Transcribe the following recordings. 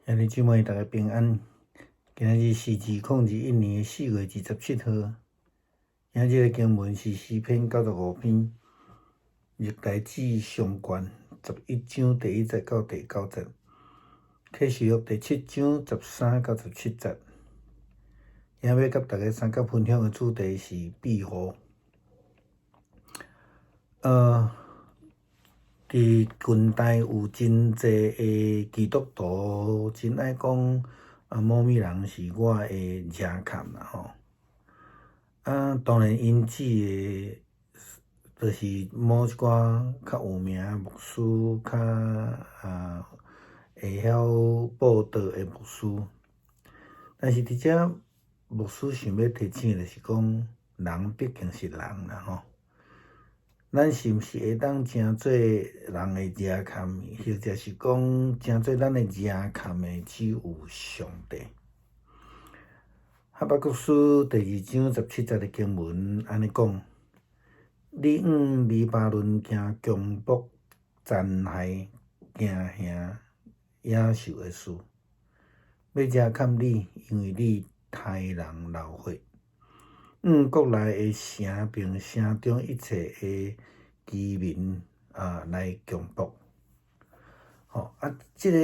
兄弟姊妹，大家平安。今日是2021年4月27号。今日个经文是诗篇95篇，历代志上卷11章第1节到第9节，启示录第7章13到17节。今日要甲大家三角分享的主题是庇护。伫近代有真济的基督徒真爱讲某物人是我的惹坎啦吼。当然因指的就是某一寡较有名的牧师，较会晓报道的牧师。但是伫遮牧师想要提醒的就是讲，人毕竟是人啦吼。咱是毋是会当成做人的惹坎，或者是讲成做咱的惹坎的只有上帝？哈巴谷书第2章17节的经文安尼讲：你黎巴嫩行强暴、残害、惊吓、野兽的事，要惹坎你，因为你害人流血。国内的城并城中一切的居民来强暴。这个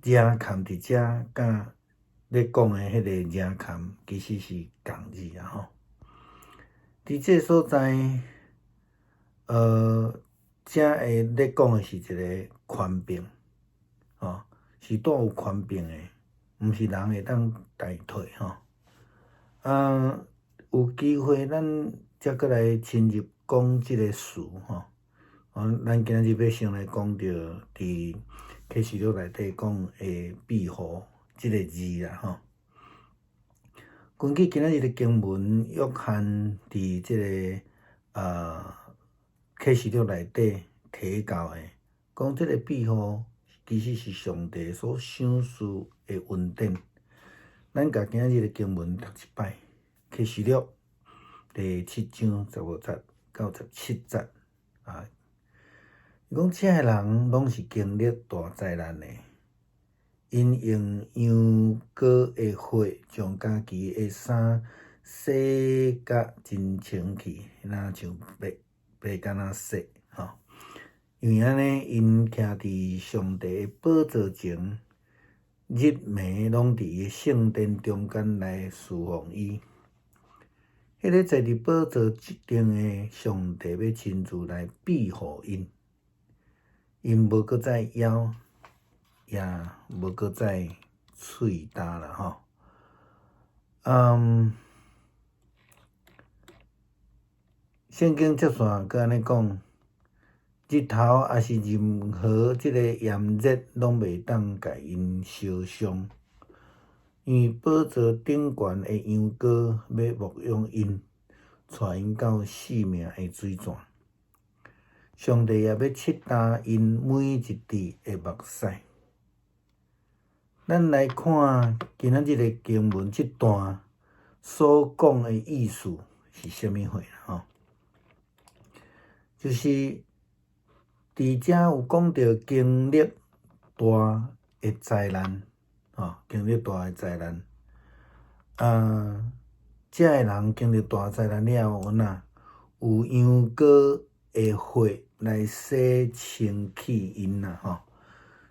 惹坎伫遮甲咧讲的迄个惹坎其实是共字啊吼。伫这所在，遮会咧讲的是一个权柄，是带有权柄的，毋是人会当代替吼。有机会咱则过来深入讲即个事吼。咱今日要先来讲到伫启示录内底讲的庇护即个字啦吼。根据今日的经文，约翰伫即个启示录内底提到的，讲即个庇护其实是上帝所赏赐的恩典。咱甲今日的经文读一摆。启示录第7章15节到17节伊讲遮个人拢是经历大灾难的，因用羊羔的血将家己的衫洗甲真清气，若像白敢若雪吼。因为安尼，因徛伫上帝的宝座前，日暝拢伫伊的圣殿中间来侍奉伊。迄个坐伫宝座顶的上帝要亲自来庇护因，因无搁再枵，也无搁再喙焦啦吼。圣经接续搁安尼讲，日头也是任何即个炎热拢袂当甲因烧伤。因为宝座顶悬的羊羔要牧养因，带因到性命的水泉。上帝也要拭干因每一滴的目屎。咱来看今仔日的经文这段所讲的意思是啥物货吼？就是伫遮有讲到经历大的灾难。经历大的灾难，遮个人经历大灾难了后，有羊羔的血来洗清气因啦吼。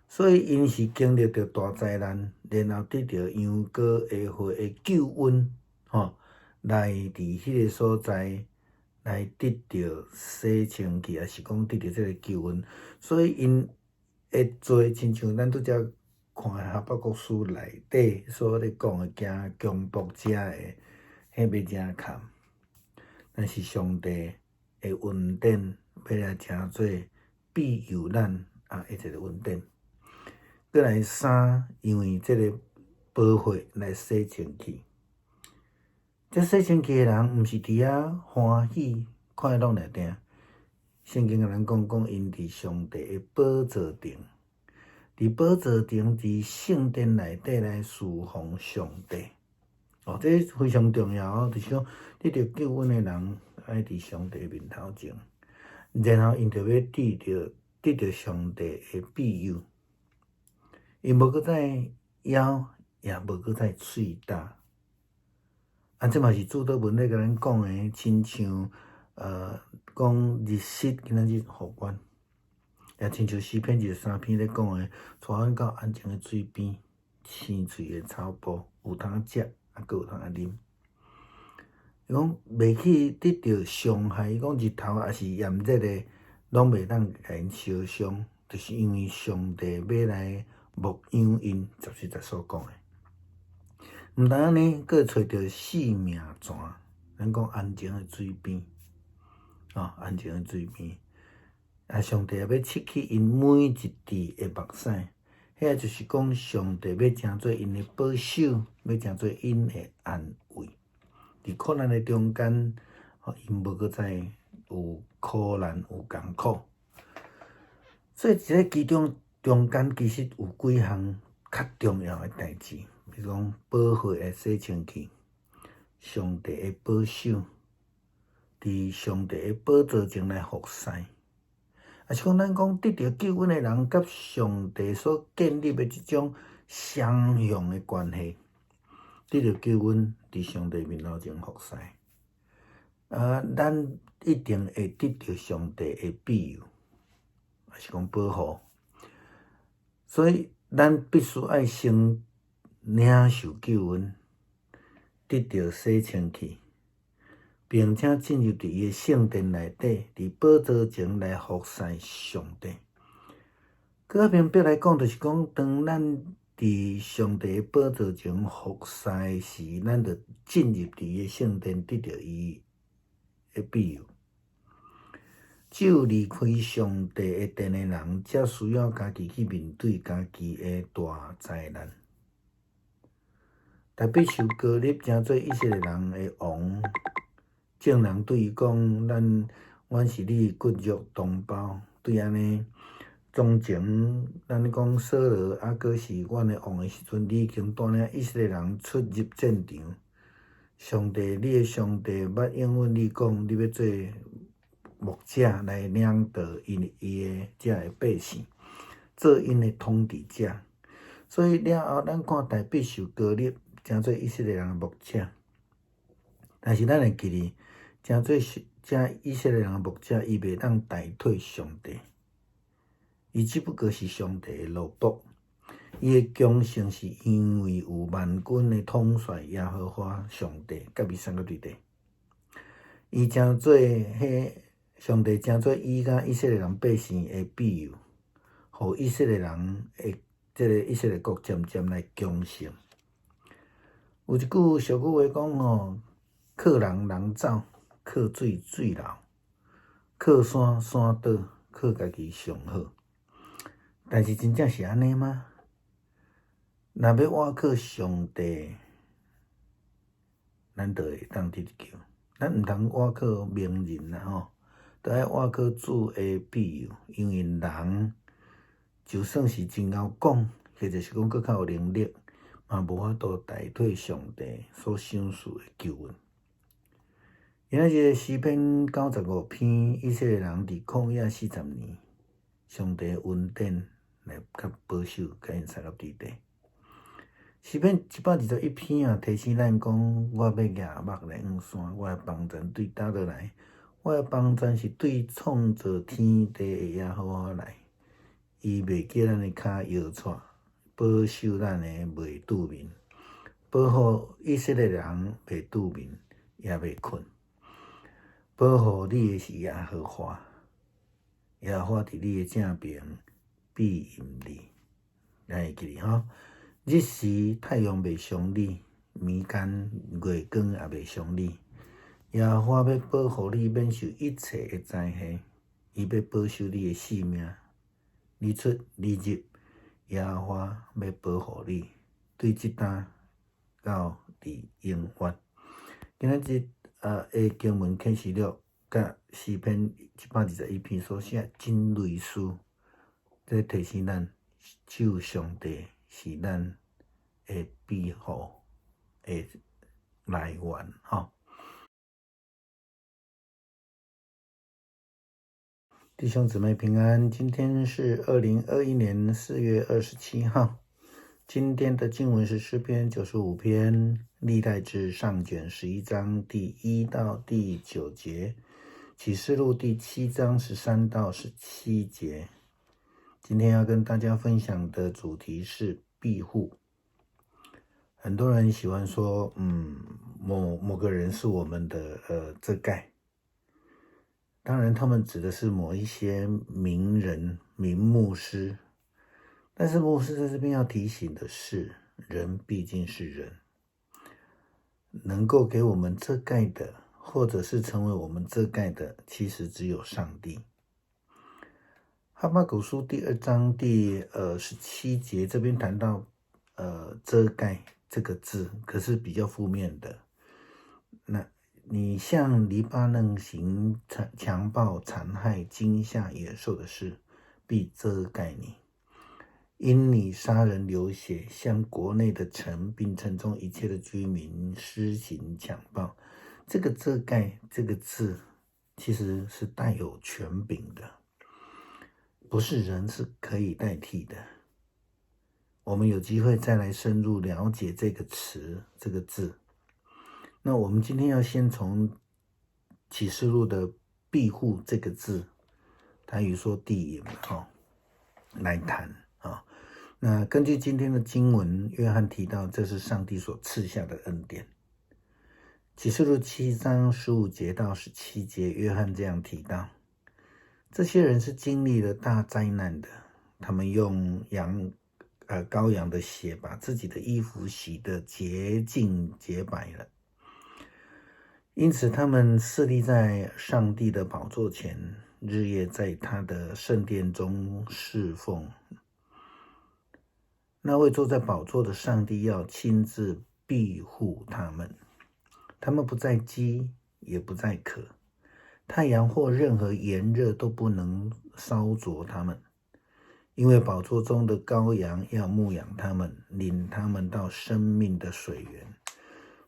所以因是经历着大灾难，然后得到羊羔的血的救恩来伫迄个所在来得到洗清气，也是讲得到这个救恩。所以因会做亲像咱拄则看哈巴谷书内底所咧讲的行强暴者的，迄要惹坎。但是上帝的恩典要来称做庇佑咱一个恩典。过来3，因为这个宝血来洗清气。这洗清气的人，毋是伫遐欢喜快乐内底。圣经甲咱讲因伫上帝的宝座顶。伫宝座顶，伫圣殿内底来侍奉上帝。这非常重要就是讲得到救恩的人爱伫上帝面头前，然后因就要得到上帝的庇佑。伊无搁再枵，也无搁再喙焦。这嘛是诸多文咧甲咱讲诶，亲像讲日食今仔日互阮，也亲像诗篇23篇咧讲诶，带阮到安静诶水边，青翠诶草埔，有通食，阁有通啉。伊讲袂去得到伤害，伊讲日头也是炎热诶，拢袂当甲因烧伤，就是因为上帝要来牧养因，14节所讲诶。毋但安尼，阁会找到性命泉，咱讲安静诶水边，安静诶水边。上帝也要拭去因每一滴诶目屎，遐就是讲上帝要成做因诶保守，要成做因诶安慰。伫苦难诶中间，因无搁再有苦难有艰苦。所以伫咧其中间，其实有几项较重要诶代志。比如讲，保血诶洗清气，上帝诶保守，伫上帝诶宝座前来服侍，也是讲咱讲得到救恩诶人，甲上帝所建立诶即种双向诶关系，得到救恩伫上帝面头前服侍，咱一定会得到上帝诶庇佑，也是讲保护，所以咱必须爱先领受救恩，得到洗清气，并且进入伫伊诶圣殿内底，伫宝座前来服侍上帝。搁较明白来讲，就是讲，当咱伫上帝诶宝座前服侍时，咱着进入伫伊诶圣殿，得到伊诶庇佑。只有离开上帝诶殿诶人，才需要家己去面对家己诶大灾难。大必受膏立，成做以色列人诶王。众人对伊讲：阮是你骨肉同胞。对安尼，从前咱讲扫罗阁是阮诶王诶时阵，你已经带领以色列人出入战场。上帝，你诶上帝捌应允你讲，你要做牧者来领导伊诶遮诶百姓，做因诶统治者。所以了后，咱看大必受膏立，成做以色列人诶牧者。但是咱会记哩，成做以色列人诶牧者，伊袂当代替上帝，伊只不过是上帝诶奴仆。伊诶强盛是因为有万军诶统帅耶和华上帝甲伊三个对地。伊成做上帝成做伊甲以色列人百姓诶庇佑，互以色列人诶以色列国渐渐来强盛。有一句俗语话讲靠人人走，靠水水流，靠山山倒，靠家己上好。但是真正是安尼吗？若要倚靠上帝，咱就会当得救。咱毋通倚靠名人啦着爱倚靠主诶庇佑，因为人就算是真晓讲，或者是讲搁较有能力，嘛无法度代替上帝所赏赐诶救恩。今仔日诗篇95篇，以色列人伫旷野40年，上帝恩典来甲保守，甲因三个对地。诗篇121篇提醒咱讲：我要举目来望山，我诶帮助对叨落来？我诶帮助是对创造天地诶耶和华来。伊袂叫咱诶骹摇掣，保守咱诶袂拄面，保护以色列人袂拄面，也袂困。保护你诶是耶和华，耶和华伫你诶正边，庇荫你。咱会记哩日时太阳袂伤你，暝间月光也袂伤你。耶和华要保护你免受一切诶灾害，伊要保守你诶性命。你出你入，耶和华要保护你，对即单到伫永远。今仔日诶经文启示录甲诗篇121篇所写真类似，在提醒咱，只有上帝是咱诶庇护诶来源弟兄姊妹平安，今天是2021年4月27号。今天的经文是诗篇95篇，历代志上卷11章第1到第9节，启示录第7章13到17节。今天要跟大家分享的主题是庇护。很多人喜欢说，某个人是我们的遮盖。当然，他们指的是某一些名人、名牧师。但是牧师在这边要提醒的是，人毕竟是人，能够给我们遮盖的，或者是成为我们遮盖的，其实只有上帝。哈巴谷书第2章第17节这边谈到遮盖这个字，可是比较负面的。那你向黎巴嫩行强暴、残害、惊吓野兽的事，必遮盖你。因你杀人流血，向国内的城并城中一切的居民施行强暴，这个遮盖这个字其实是带有权柄的，不是人是可以代替的。我们有机会再来深入了解这个词这个字。那我们今天要先从启示录的庇护这个字，台语说地引来谈。那根据今天的经文，约翰提到这是上帝所赐下的恩典。启示录7章15节到17节，约翰这样提到，这些人是经历了大灾难的，他们用羔羊的血把自己的衣服洗得洁净洁白了，因此他们侍立在上帝的宝座前，日夜在他的圣殿中侍奉。那位坐在宝座的上帝要亲自庇护他们，他们不再饥，也不再渴，太阳或任何炎热都不能烧灼他们，因为宝座中的羔羊要牧养他们，领他们到生命的水源。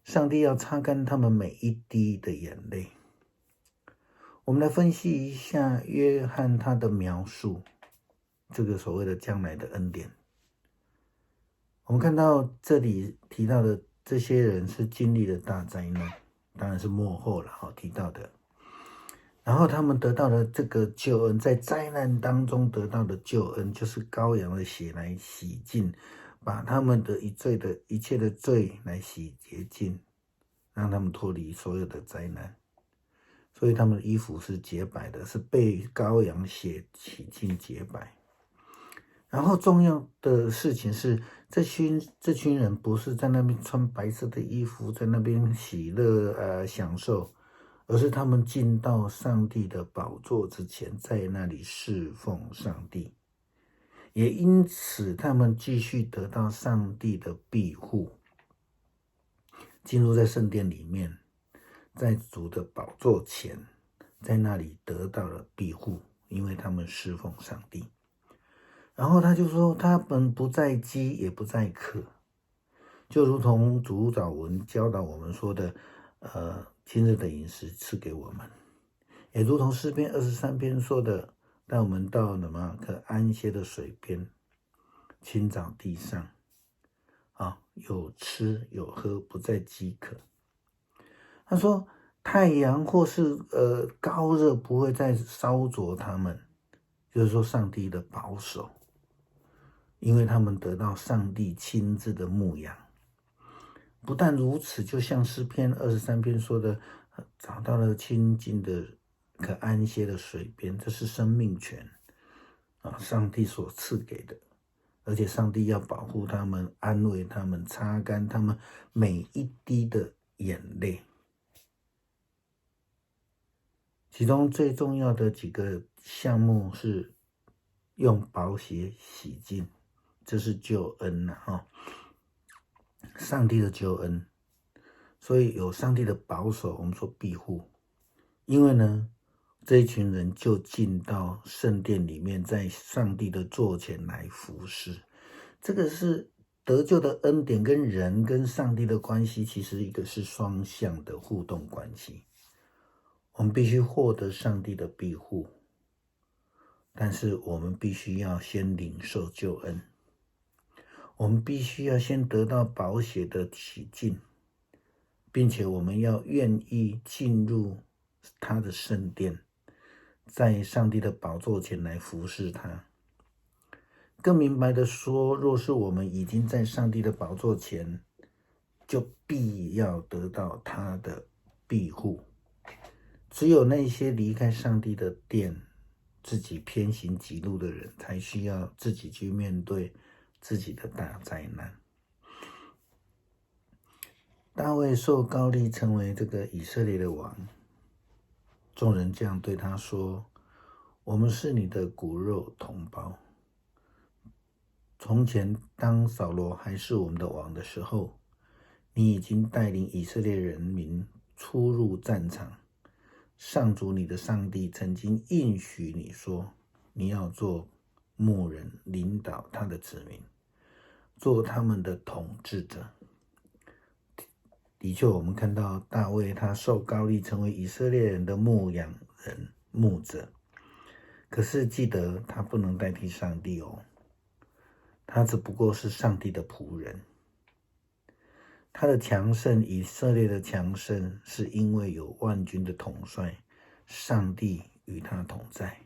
上帝要擦干他们每一滴的眼泪。我们来分析一下约翰他的描述，这个所谓的将来的恩典。我们看到这里提到的这些人是经历了大灾难，当然是末后了提到的。然后他们得到了这个救恩，在灾难当中得到的救恩，就是羔羊的血来洗净，把他们的一切的罪来洗洁净，让他们脱离所有的灾难。所以他们的衣服是洁白的，是被羔羊血洗净洁白。然后重要的事情是，这群人不是在那边穿白色的衣服，在那边喜乐享受，而是他们进到上帝的宝座之前，在那里侍奉上帝，也因此他们继续得到上帝的庇护，进入在圣殿里面，在主的宝座前，在那里得到了庇护，因为他们侍奉上帝。然后他就说，他们不再饥，也不再渴，就如同主早文教导我们说的，今日的饮食赐给我们，也如同诗篇23篇说的，带我们到可安歇的水边，青草地上，有吃有喝，不再饥渴。他说，太阳或是高热不会再烧灼他们，就是说上帝的保守。因为他们得到上帝亲自的牧养。不但如此，就像诗篇23篇说的，找到了清净的可安歇的水边，这是生命泉上帝所赐给的，而且上帝要保护他们，安慰他们，擦干他们每一滴的眼泪。其中最重要的几个项目是用宝血洗净，这是救恩上帝的救恩。所以有上帝的保守，我们说庇护。因为呢，这一群人就进到圣殿里面，在上帝的座前来服侍。这个是得救的恩典，跟人跟上帝的关系，其实一个是双向的互动关系。我们必须获得上帝的庇护，但是我们必须要先领受救恩。我们必须要先得到宝血的洗净，并且我们要愿意进入他的圣殿，在上帝的宝座前来服侍他。更明白的说，若是我们已经在上帝的宝座前，就必要得到他的庇护。只有那些离开上帝的殿，自己偏行己路的人，才需要自己去面对自己的大灾难。大卫受膏立成为这个以色列的王，众人这样对他说：我们是你的骨肉同胞。从前当扫罗还是我们的王的时候，你已经带领以色列人民出入战场。上主你的上帝曾经应许你说，你要做牧人，领导他的子民，做他们的统治者。的确，我们看到大卫他受膏立成为以色列人的牧养人、牧者，可是记得他不能代替上帝哦，他只不过是上帝的仆人。他的强盛，以色列的强盛，是因为有万军的统帅，上帝与他同在。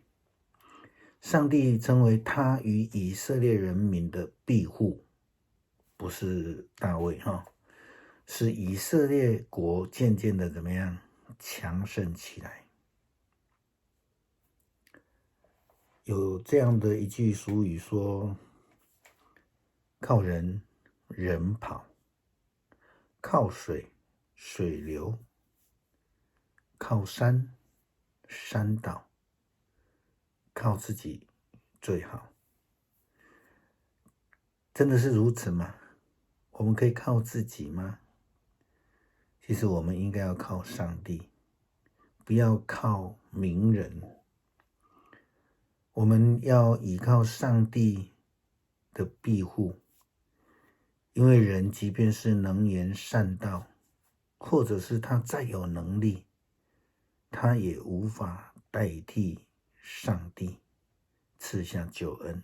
上帝成为他与以色列人民的庇护，不是大卫是以色列国渐渐的怎么样强盛起来。有这样的一句俗语说，靠人人跑，靠水水流，靠山山倒，靠自己最好。真的是如此吗？我们可以靠自己吗？其实我们应该要靠上帝，不要靠名人。我们要依靠上帝的庇护，因为人即便是能言善道，或者是他再有能力，他也无法代替上帝赐下救恩。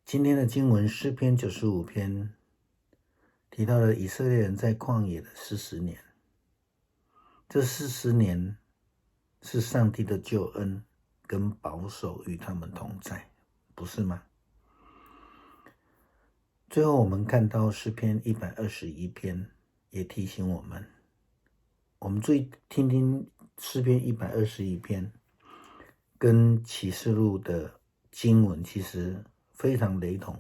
今天的经文诗篇95篇提到了以色列人在旷野的40年，这40年是上帝的救恩跟保守与他们同在，不是吗？最后我们看到诗篇121篇也提醒我们，我们注意听听诗篇121篇跟启示录的经文其实非常雷同。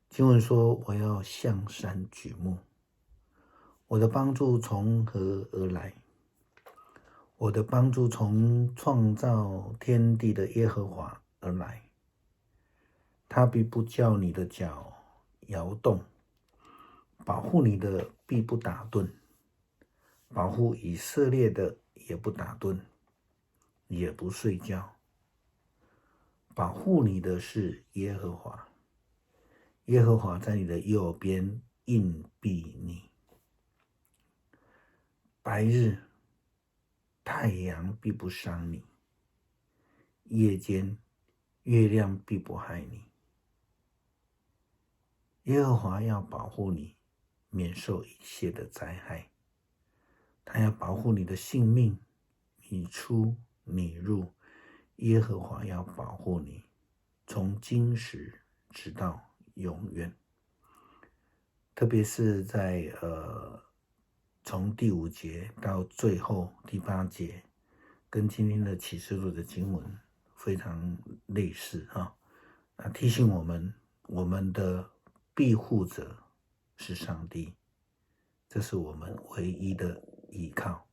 经文说，我要向山举目，我的帮助从何而来？我的帮助从创造天地的耶和华而来。他必不叫你的脚摇动，保护你的必不打盹，保护以色列的也不打盹，也不睡觉。保护你的是耶和华，耶和华在你的右边荫庇你。白日太阳必不伤你，夜间月亮必不害你。耶和华要保护你，免受一切的灾害。他要保护你的性命，你出你入，耶和华要保护你，从今时直到永远。特别是在从第5节到最后第8节，跟今天的启示录的经文非常类似提醒我们，我们的庇护者是上帝，这是我们唯一的依靠。